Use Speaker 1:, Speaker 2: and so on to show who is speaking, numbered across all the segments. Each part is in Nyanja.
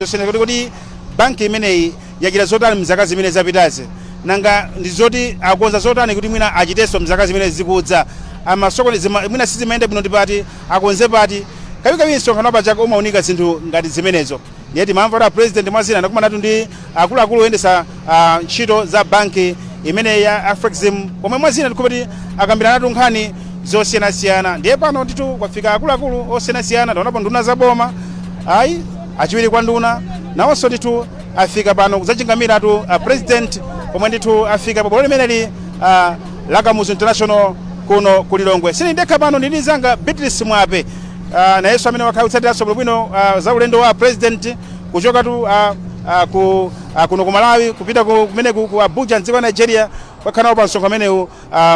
Speaker 1: kuti banki imeneyi yachita zotani mzaka zimene zapitazi nanga ndizoti akonza zotani kuti mwina achiteso mzaka zimene zikudza amasokonezi mwina sizimayenda bwino ndipati akonze pati kawikawi msonkhano pachaka umaunika zinthu ngati zimenezo yeti mamva president mwazina ndakumanatu ndi akuluakulu oyendesa ntchito za banki imene ya Afrexim pomwe mwazina ndikupati akambirana nkhani zosiyanasiyana ndiye pano nditu kwafika akuluakulu osiyanasiyana ndaonapo nduna za boma ayi achiwiri kwa nduna nawonso nditu afika pano kudzachingamiratu president pomwe nditu afika pobwalo limeneli la Kamuzu International kuno kulilongwe sini ndekha pano ndilizanga Beatrice Mwape nayeso amene wakhala kutsatiraso bwino za ulendo wa president kuchoka tu kuno ku Malawi kupita kumene ku Abuja mdziko la Nigeria wakhanawo pa msonkhano umenewu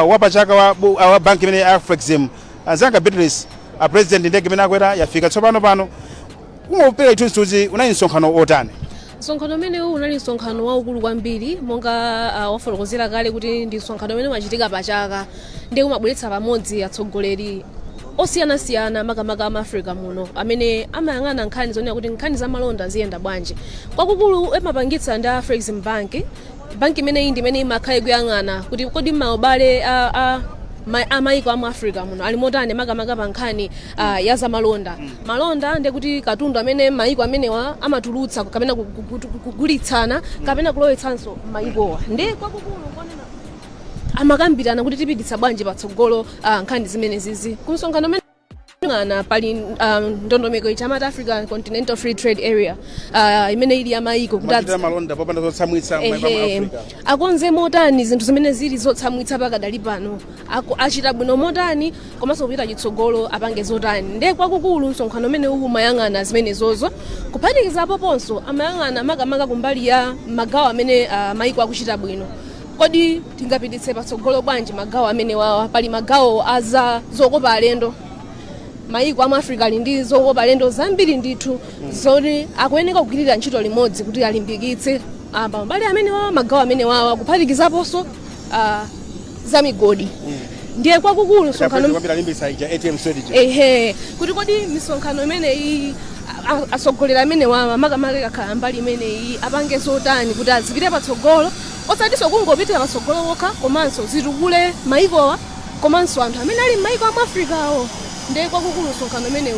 Speaker 1: wa pachaka wa banki imene ya Afrexim zanga Beatrice president ndege imene akwera yafika tsopano pano kumupera ituzi unali msonkhano otani.
Speaker 2: Msonkhano umene unali msonkhano waukulu kwambiri monga wafotokozera kale kuti ndi msonkhano umene umachitika pachaka ndiye umabweretsa pamodzi atsogoleri osiyanasiyana makamaka ama Africa muno amene amayang'ana nkhani zonena kuti nkhani za malonda ziyenda bwanji kwakukulu emapangitsa ndi Afrexim banki imene iyi ndimene imakhala kuyang'ana kuti kodi maubale amaiko amu Africa muno ali motani makamaka pa nkhani ya za malonda ndiye kuti katundu amene maiko amenewa amatulutsa kapena kugulitsana kapena kulowetsanso maikowa ndiye kwakukulu konena amakambirana kuti tipititsa bwanji patsogolo nkhani zimene zizi kumsonkhano umene ngana pali ndondomeko ichama African Continental Free Trade Area imene ili ya maiko
Speaker 1: kuti malonda popanda zotsamwitsa maiko mu Africa
Speaker 2: akonze motani zinthu zimene zili zotsamwitsa pakadali pano achita bwino motani komanso kupita chitsogolo apange zotani ndiye kwakukulu msonkhano umene umayang'ana zimene zozo kuphatikizapo ponso amayang'ana makamaka kumbali ya magawo amene maiko akuchita bwino kodi tingapititse patsogolo bwanji magawo amene wawa pali magawo aza zokopa alendo maiko amu Africa ali ndi zokopa alendo zambiri ndithu zoti akuyeneka kugwirira ntchito limodzi kuti alimbikitse pambali amene wawa magawo amene wawa kuphatikizaponso za migodi ndiye kwakukulu msonkhano kuti kodi misonkhano imene iyi asogolera amene wawa makamaka akhala mbali imene iyi apange zotani kuti azipite patsogolo osatiso kungopitira patsogolo wokha komanso zitukule maikowa komanso anthu amene ali m'maiko amu Africa awo ndiye kwakukulu msonkhano umene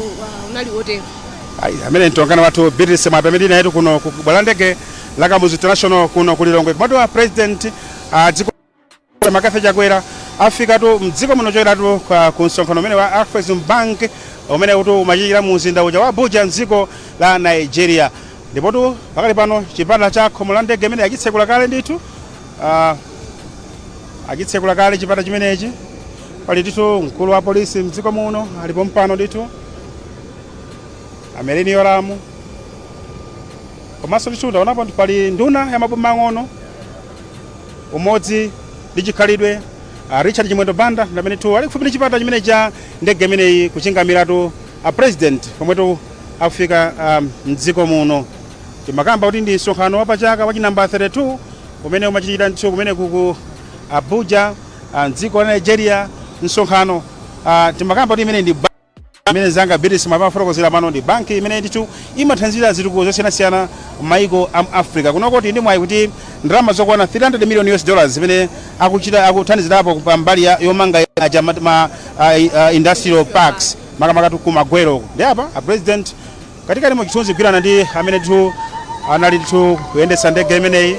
Speaker 2: unali wotero
Speaker 1: amene mtongana wathu Beatrice Mwape amene yetu kuno ku bwalo la ndege la Kamuzu International kuno kulilongwe komatu wa president dziko Makafe Chakwera afika tu mdziko muno choyeratu ku msonkhano umene wa Afrexim Bank umene kuti umachitira mu mzinda uja wa Abuja mdziko la Nigeria ndipo tu pakali pano chipata cha khomo la ndege imene achitsekula kale ndithu achitsekula kale chipata chimenechi pali ndithu mkulu wa polisi mdziko muno alipo mpano ndithu Amelini Yoramu komanso ndithu ndaonapo pali nduna ya maboma ang'ono umodzi ndi chikhalidwe Richard Chimwendo Banda ndamene tu ali kufupi ndi chipata chimene cha ndege imeneyi kuchingamiratu president pomwetu afika mdziko muno timakamba kuti ndi msonkhano wa pachaka wa namba 32 umene umachitira ndithu kumene ku Abuja mdziko la Nigeria msonkhano timakamba kuti imene ndi imene zanga Beatrice Mwape afotokozera pano ndi banki imene ndithu imathandizira zitukuko zosiyanasiyana maiko am Africa kunokoti ndi mwayi kuti ndalama zokwana $300 million zimene akuthandizirapo pa mbali yomanga industrial parks makamaka ku Magwero ndi apa president katikati mu chithunzi kugwirana ndi amene ndithu anali ndithu kuyendetsa ndege imeneyi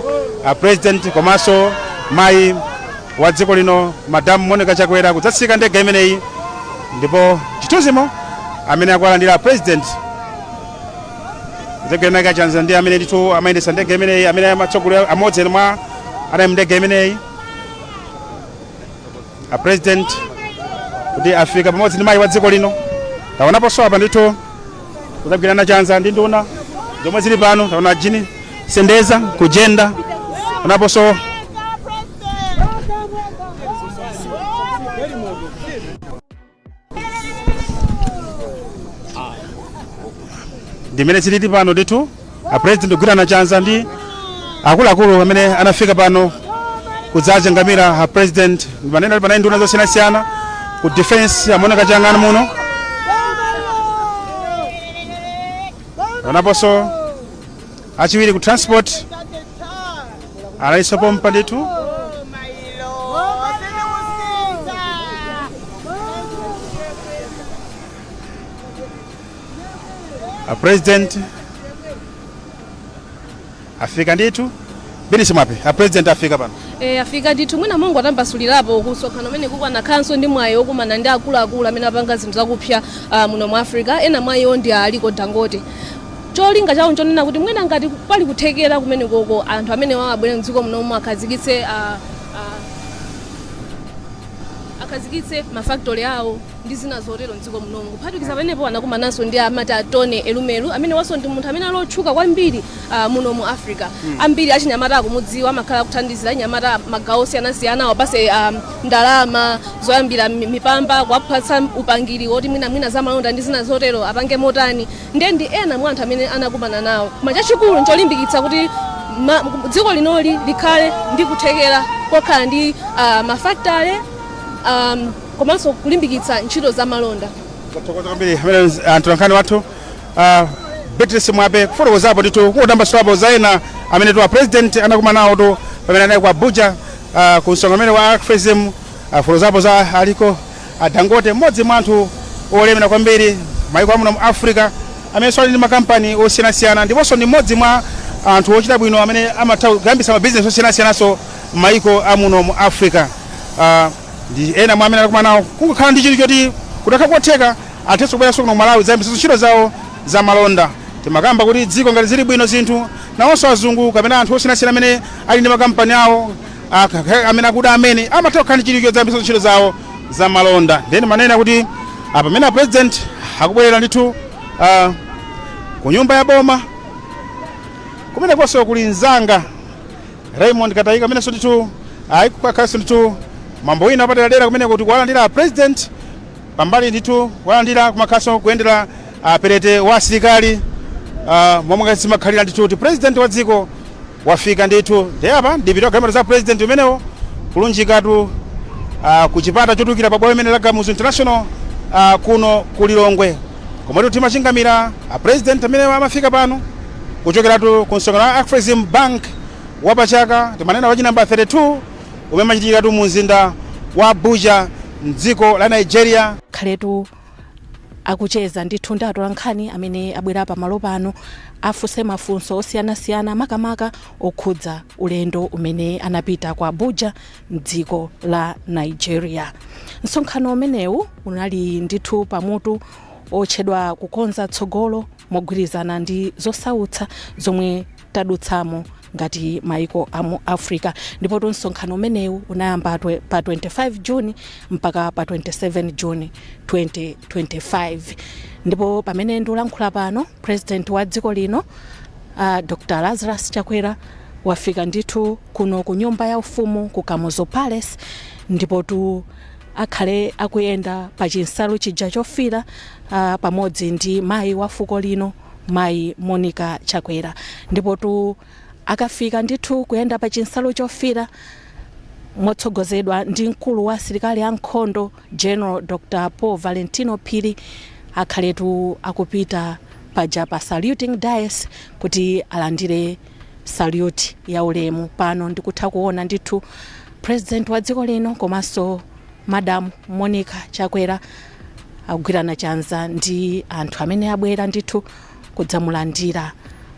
Speaker 1: president komanso mayi wa dziko lino Madam Monica Chakwera kudzatsika ndege imeneyi ndipo chithunzimo amene akulandira president ndege imeneyi kachanza ndi amene ndithu amayendetsa ndege imeneyi amene amatsogolera amodzi mwa anali ndege imeneyi president kuti afika pamodzi ndi mayi wa dziko lino taonaponso apa ndithu kudzagwirana chanza ndi nduna zomwe zili pano taona Jini Sendeza kujenda taonaponso ndimene ziliti pano ndithu president kugwirana chanza ndi akuluakulu amene anafika pano kudzachangamira president manene ali panayi nduna zosiyanasiyana ku defense Monica Chang'ano muno anaponso achiwiri ku transport analiso pompa ndithu a president afika ndithu bidisi mwape a president afika pano
Speaker 2: afika ndithu mwina Mungu atambasulirapo kusonkhano amene kukwana khanso ndi mwayi okumana ndi akuluakulu amene apanga zinthu zakupsya muno mu Africa. Ena mwayiwo ndi Aliko Dangote. Cholinga chawo nchonena kuti mwina ngati pali kuthekera kumene koko anthu amene wabwera mdziko muno akhazikitse mafactory awo ndi zina zotero mdziko muno. Kuphatikiza pamenepo anakumananso ndi amati Tony Elumelu amene waso ndi munthu amene alotchuka kwambiri muno mu Africa. Ambiri achinyamata akumudziwa amakhala kuthandizira anyamata magawo osiyanasiyana wapase ndalama zoyambira mipamba kuwapatsa upangiri woti mwina zamalonda ndi zina zotero apange motani. Ndi ena mwa anthu amene anakumana nawo. Koma chachikulu ncholimbikitsa kuti dziko linoli likhale ndi kuthekera kokhala ndi mafactory komanso kulimbikitsa ntchito za malonda.
Speaker 1: Anthu ankhani wathu Beatrice Mwape kufotokozapo ndithu kudambasulapo zaena amene tu president anakumana nawo tu pamene anali ku Abuja ku msonkhano amene wa AFRISM fotokozapo za Aliko Dangote, mmodzi mwa anthu olemera kwambiri maiko amuno mu Africa amene ali ndi makampani osiyanasiyana ndiponso ndi mmodzi mwa anthu ochita bwino amene amatha kuyambitsa mabizinesi osiyanasiyananso maiko amuno mu Africa. Ndi ena mwa amene anakumana nawo kungakhala ndi chinthu choti kutakha kotheka athenso kubweranso kuno Malawi zayambitsa ntchito zawo za malonda. Timakamba kuti dziko ngati zili bwino zinthu nawonso azungu kapena anthu osiyanasiyana amene ali ndi makampani awo amene akuda amene amatha kukhala ndi chinthu choyambitsa ntchito zawo za malonda. Ndeni manena kuti pamene president akubwerera ndithu ku nyumba ya boma kumene konso kuli mzanga Raymond Katayika amene so ndithu ayikukakhaso ndithu mambo wina apaderadera kumene kuti kuwalandira president pambali ndithu kuwalandira kumakhaso kuyendera perete wa asilikali momwe zimakhalira ndithu kuti president wa dziko wafika ndithu. Ndi apa ndipita kugamira za president umenewo kulunjikatu ku chipata chotukira pabwalo limene la Gamuzu International kuno ku Lilongwe komwe timachingamira president amene amafika pano kuchokeratu ku msonkhano wa AFRISM Bank wapachaka timanena wachi namba 32 umene machitikatu mu mzinda wa Abuja mdziko la Nigeria.
Speaker 3: Khaletu akucheza ndithu ndi atolankhani amene abwera pa malo pano afunse mafunso osiyanasiyana makamaka okhudza ulendo umene anapita ku Abuja mdziko la Nigeria. Msonkhano umenewu unali ndithu pamutu otchedwa kukonza tsogolo mogwirizana ndi zosautsa zomwe tadutsamo ngati maiko amu Africa. Ndipo msonkhano umenewu unayamba pa 25 Juni mpaka pa 27 Juni 2025. Ndipo pamene ndikulankhula pano president wa dziko lino Dr. Lazarus Chakwera wafika ndithu kuno ku nyumba ya ufumu ku Kamuzu Palace ndipo akhale akuyenda pa chinsalu chija chofira pamodzi ndi mayi wa fuko lino mayi Monica Chakwera. Ndipo akafika ndithu kuyenda pa chinsalu chofira motsogozedwa ndi mkulu wa asilikali ankhondo General Dr. Paul Valentino Phiri akhaletu akupita paja pa saluting dais kuti alandire salute ya ulemu. Pano ndikutha kuona ndithu president wa dziko lino komanso Madam Monica Chakwera akugwirana chanza ndi anthu amene abwera ndithu kudzamulandira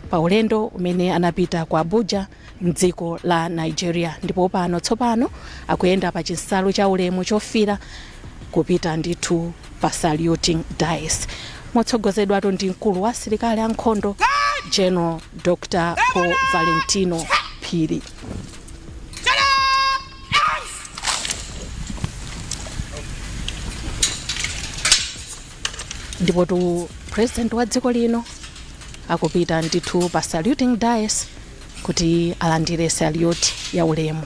Speaker 3: pa ulendo umene anapita ku Abuja mdziko la Nigeria. Ndipo pano tsopano akuyenda pa chinsalu cha ulemu chofira kupita ndithu pa saluting dais motsogozedwa ndi mkulu wa asilikali ankhondo General Dr. Paul Valentino Phiri. Ndipo president wa dziko lino akupita ndithu pa saluting dais kuti alandire salute ya ulemu.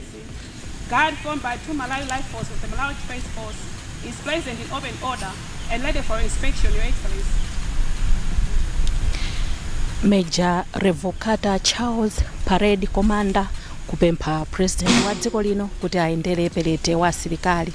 Speaker 4: Embassy, guard formed by 2 Malawi Life Force of the Malawi Space Force is present in open order and ready for inspection, Your Excellency.
Speaker 3: Major Revocata Charles, parade commander, kupempha president wa dziko lino kuti aendere perete wa asilikali.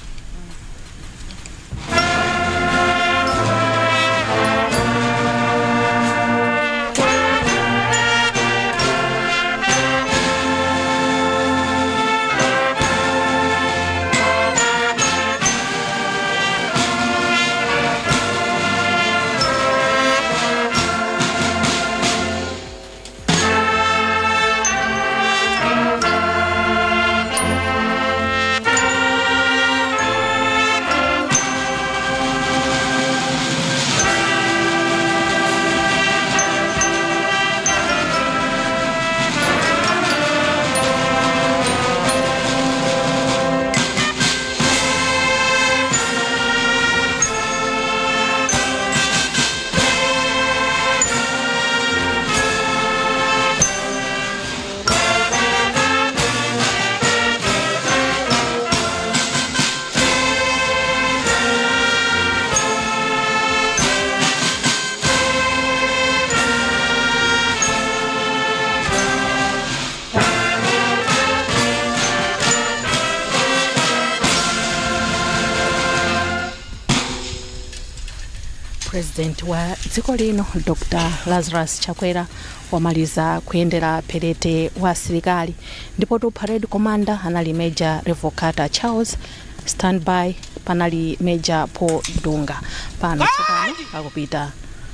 Speaker 3: President wa dziko lino Dr. Lazarus Chakwera wamaliza kuendera perete wa asilikali, ndipo tu parade commander anali Major Revocata Charles, standby panali Major Paul Dunga. Pano tsopano akupita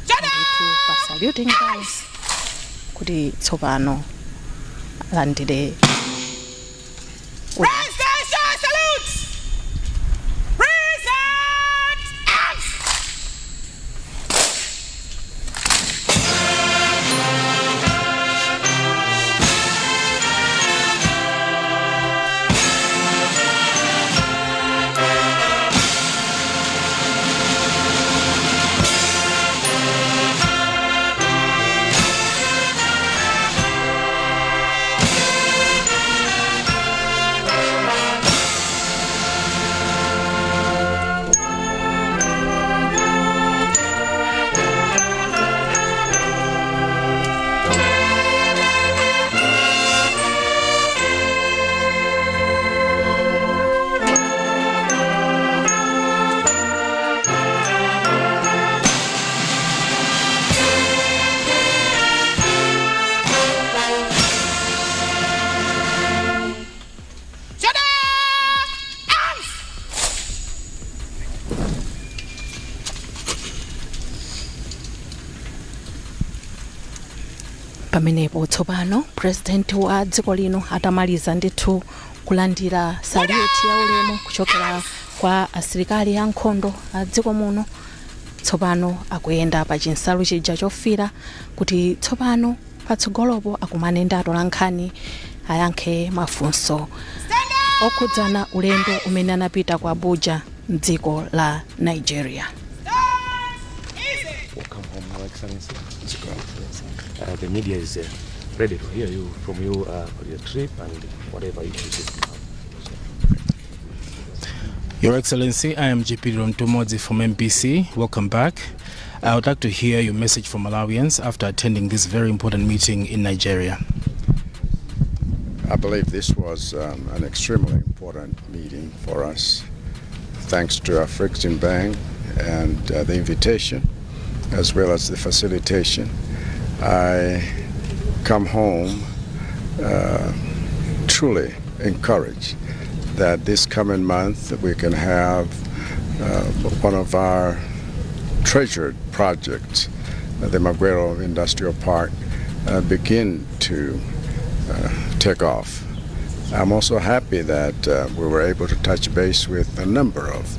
Speaker 3: pa saluting guys kuti tsopano landire pamenepo tsopano president wa dziko lino atamaliza ndithu kulandira salute ya ulemu kuchokera kwa asilikali ankhondo a dziko muno. Tsopano akuyenda pa chinsalu chija chofira kuti tsopano patsogolopo akumane ndi atolankhani ayankhe mafunso okhudzana ulendo umene anapita ku Abuja mdziko la Nigeria.
Speaker 5: Welcome home, Your Excellency. The media is ready to hear you from you for your trip and whatever you should do.
Speaker 6: Your Excellency, I am GP Rontumodzi from MPC. Welcome back. I would like to hear your message for Malawians after attending this very important meeting in Nigeria.
Speaker 7: I believe this was an extremely important meeting for us. Thanks to Afreximbank and the invitation, as well as the facilitation, I come home truly encouraged that this coming month we can have one of our treasured projects, the Maguero Industrial Park, begin to take off. I'm also happy that we were able to touch base with a number of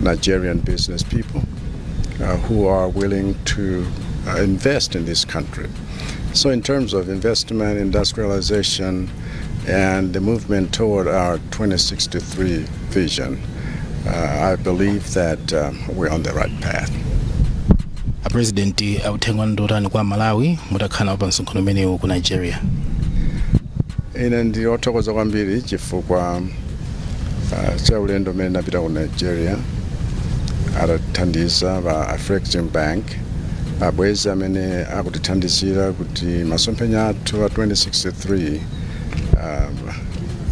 Speaker 7: Nigerian business people who are willing to invest in this country. So in terms of investment, industrialization, and the movement toward our 2063 vision, I believe that we're on the right path.
Speaker 6: A president uthenga ndotani kwa Malawi mutakhala pa msonkhano umenewu ku Nigeria.
Speaker 7: ine ndi othokoza kwambiri chifukwa cha ulendo umene napita ku Nigeria atathandiza pa Afrexim Bank abwezi amene akutithandizira kuti masomphenya athu a 2063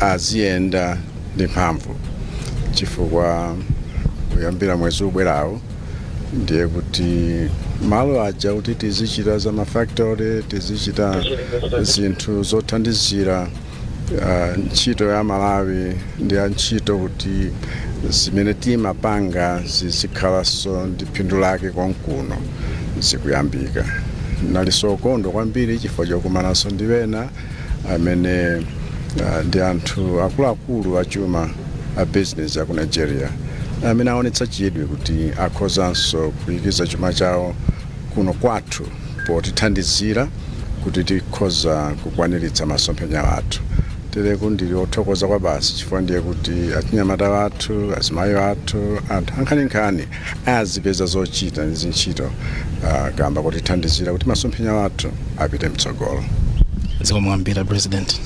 Speaker 7: aziyenda ndi mphamvu, chifukwa kuyambira mwezi ubwerawo ndiye kuti malo aja kuti tizichita za mafactory, tizichita zinthu zothandizira ntchito ya Malawi ndi ntchito kuti zimene timapanga zizikhalanso ndi phindu lake konkuno zikuyambika. Nalinso okondwa kwambiri chifukwa chokumananso ndi ena amene ndi anthu akuluakulu achuma a business ya ku Nigeria amene aonetsa chidwi kuti akhozanso kuikiza chuma chawo kuno kwathu potithandizira kuti tikhoza kukwaniritsa masomphenya athu. Tereku ndili othokoza kwa basi chifukwa ndiye kuti achinyamata athu, azimayi athu, anthu ankhaninkhani azipeza zochita ndi zintchito kamba kutithandizira kuti masomphenya athu apite mtsogolo.
Speaker 6: Zikomwambira President.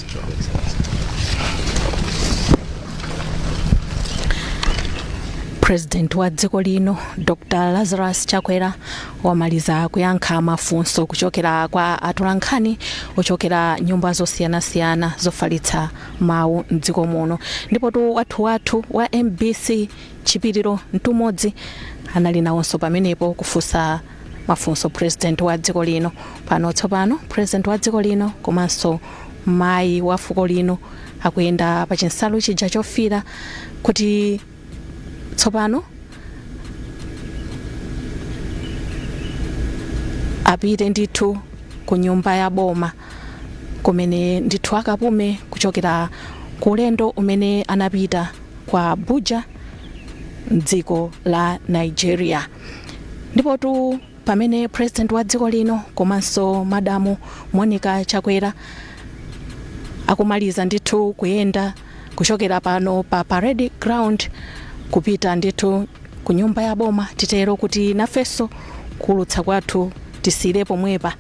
Speaker 3: President wa dziko lino Dr. Lazarus Chakwera wamaliza kuyankha mafunso kuchokera kwa atolankhani ochokera nyumba zosiyanasiyana zofalitsa mawu mdziko muno. Ndipo tu wathu wa MBC Chipiriro Mtumodzi anali nawonso pamenepo kufunsa mafunso President wa dziko lino. Pano tsopano President wa dziko lino komanso mayi wa fuko lino akuyenda pa chinsalu chija chofira kuti tsopano apite ndithu ku nyumba ya boma kumene ndithu akapume kuchokera ku ulendo umene anapita kwa Abuja mdziko la Nigeria. Ndipo tu pamene President wa dziko lino komanso Madamu Monica Chakwera akumaliza ndithu kuyenda kuchokera pano pa parade ground kupita ndithu ku nyumba ya boma, titero kuti nafeso kulutsa kwathu tisire pomwepa.